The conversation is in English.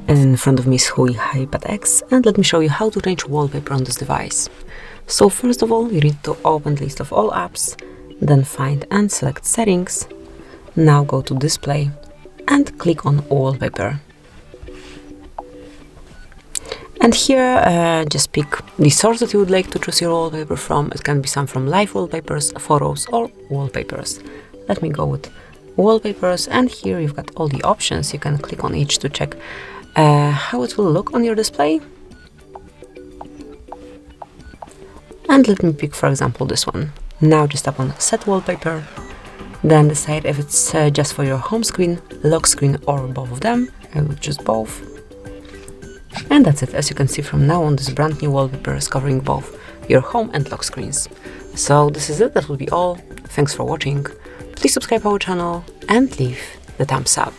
In front of me is CHUWI HiPad X, and let me show you how to change wallpaper on this device. So first of all, you need to open the list of all apps, then find and select settings. Now go to display and click on wallpaper. And here just pick the source that you would like to choose your wallpaper from. It can be some from live wallpapers, photos or wallpapers. Let me go with wallpapers, and here you've got all the options. You can click on each to check how it will look on your display. And let me pick, for example, this one. Now just tap on set wallpaper, then decide if it's just for your home screen, lock screen or both of them. I will choose both. And that's it. As you can see, from now on, this brand new wallpaper is covering both your home and lock screens. So this is it. That will be all. Thanks for watching. Please subscribe our channel and leave the thumbs up.